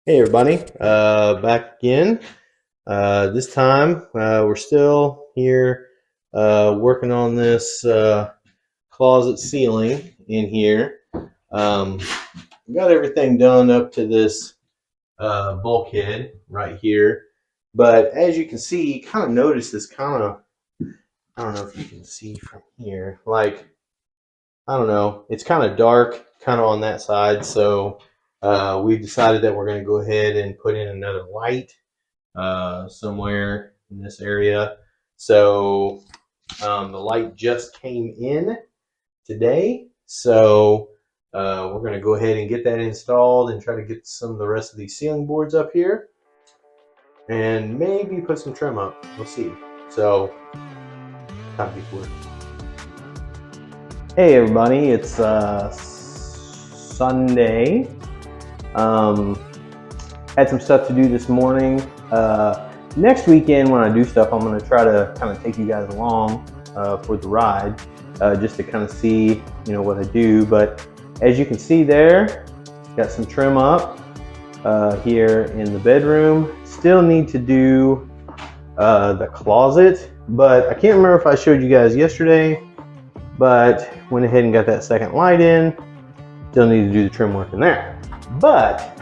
Hey everybody, back again. This time we're still here working on this closet ceiling in here. Um, got everything done up to this bulkhead right here, but as you can see, you kind of notice this kind of, I don't know if you can see from here, like, I don't know, it's kind of dark kind of on that side, so we decided that we're going to go ahead and put in another light somewhere in this area. So the light just came in today. So we're going to go ahead and get that installed and try to get some of the rest of these ceiling boards up here and maybe put some trim up. We'll see. So, time to get to work. Hey everybody, it's Sunday. Had some stuff to do this morning. Next weekend when I do stuff, I'm going to try to kind of take you guys along for the ride, just to kind of see, what I do. But as you can see there, got some trim up here in the bedroom. Still need to do the closet, but I can't remember if I showed you guys yesterday, but went ahead and got that second light in. Still need to do the trim work in there. But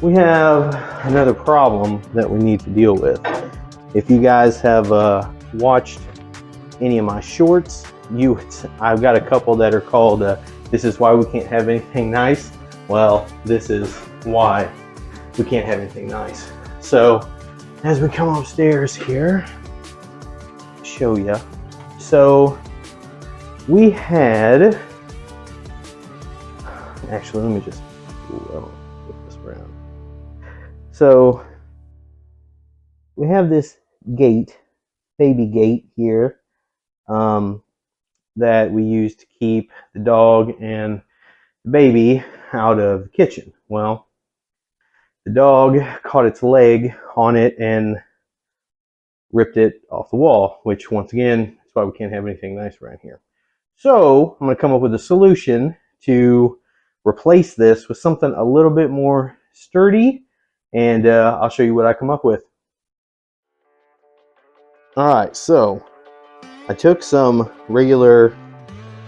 we have another problem that we need to deal with. If you guys have watched any of my shorts, I've got a couple that are called "This is why we can't have anything nice." Well, this is why we can't have anything nice. So as we come upstairs here, show you. So we had, actually, let me just flip this around. So we have this gate, baby gate here, that we use to keep the dog and the baby out of the kitchen. Well, the dog caught its leg on it and ripped it off the wall, which once again is why we can't have anything nice around here. So I'm going to come up with a solution to replace this with something a little bit more sturdy, and I'll show you what I come up with. Alright, so I took some regular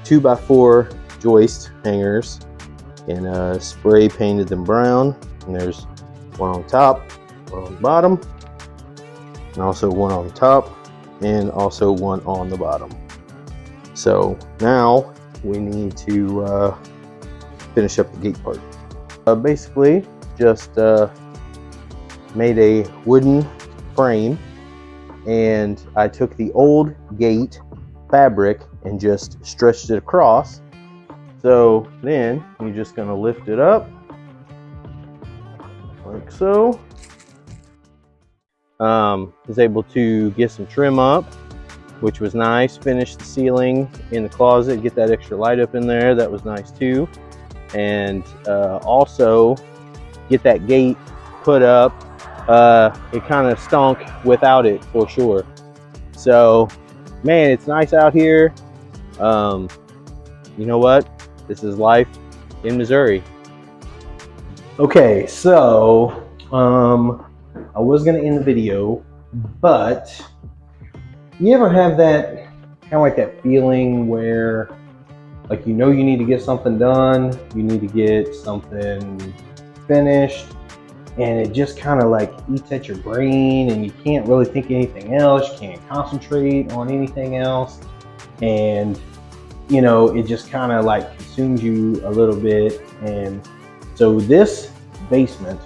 2x4 joist hangers and spray painted them brown, and there's one on top, one on the bottom, and also one on the top, and also one on the bottom. So now we need to finish up the gate part. Basically just made a wooden frame, and I took the old gate fabric and just stretched it across. So then you're just going to lift it up like so. Was able to get some trim up, which was nice. Finish the ceiling in the closet, get that extra light up in there. That was nice too. And also get that gate put up. It kind of stunk without it for sure. So, man, it's nice out here. You know what? This is life in Missouri. Okay, so I was gonna end the video, but you ever have that kind of like that feeling where, like, you need to get something done, you need to get something finished, and it just kind of like eats at your brain, and you can't really think of anything else, you can't concentrate on anything else, and it just kind of like consumes you a little bit. And so this basement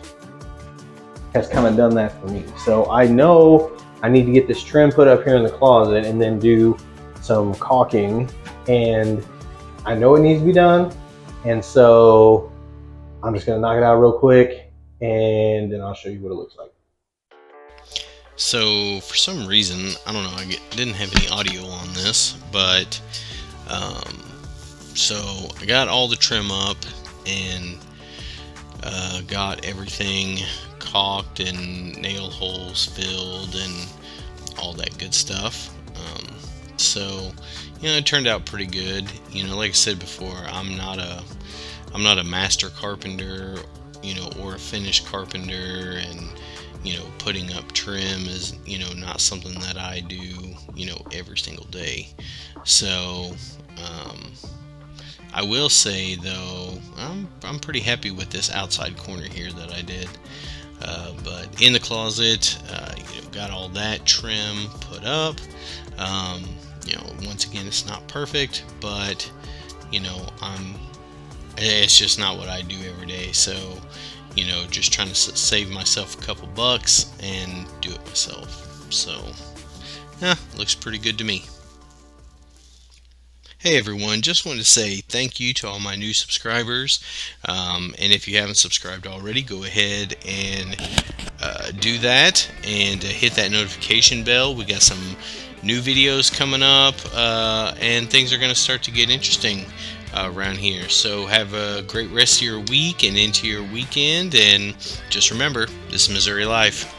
has kind of done that for me. So I know I need to get this trim put up here in the closet and then do some caulking, and I know it needs to be done, and so I'm just gonna knock it out real quick and then I'll show you what it looks like. So for some reason, I don't know, I didn't have any audio on this, but so I got all the trim up and got everything caulked and nail holes filled and all that good stuff. So it turned out pretty good. Like I said before, I'm not a master carpenter or a finished carpenter, and putting up trim is not something that I do every single day. So I will say though, I'm pretty happy with this outside corner here that I did. But in the closet, got all that trim put up. Once again, it's not perfect, but it's just not what I do every day. So, just trying to save myself a couple bucks and do it myself. So, yeah, looks pretty good to me. Hey everyone, just wanted to say thank you to all my new subscribers. And if you haven't subscribed already, go ahead and do that, and hit that notification bell. We got some new videos coming up, and things are going to start to get interesting around here. So have a great rest of your week and into your weekend, and just remember, this is Missouri Life.